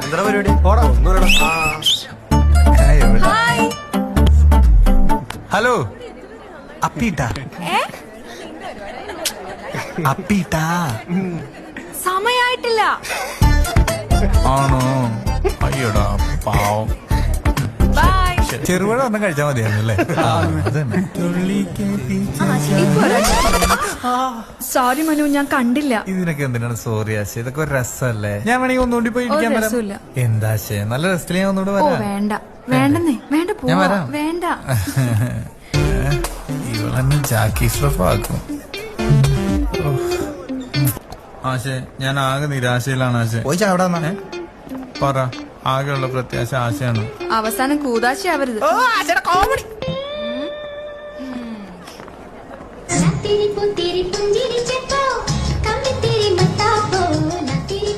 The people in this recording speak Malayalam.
എന്താ പരിപാടി? ഹലോ അപ്പീട്ടാ അപ്പീട്ടാ സമയായിട്ടില്ല. ആണോ? അയ്യോടാ പാവം. ബൈ. ചെറുപഴം ഒന്നും കഴിച്ചാൽ മതിയായിരുന്നു അല്ലേ? സോറി മനു, ഞാൻ കണ്ടില്ല. ഇതിനൊക്കെ എന്തിനാണ് സോറി ആശയ? ഇതൊക്കെ ഒരു രസമല്ലേ? ഞാൻ വേണമെങ്കിൽ ഒന്നുകൂടി പോയി ഇരിക്കാൻ ഒരു വരാം. രസമില്ല. എന്താ ആശയ? നല്ല രസത്തിൽ ഞാൻ ഒന്നുകൂടെ ഓ വരാം. വേണ്ട വേണ്ടെന്നേ, വേണ്ട ഞാൻ പോവാ, വരാം. വേണ്ട. ഇവളെന്നെ ജാക്കി സ്ട്രഫ് ആക്കും. ആശേ, ഞാൻ ആകെ നിരാശയിലാണ് ആശേ. പോയി ചാവിടാ. പറ, ആകെയുള്ള പ്രത്യാശ ആശയാണ്. അവസാനം കൂതാശയാവരുത്. तेरी पुंजीरी चप्पो कम तेरी मतापो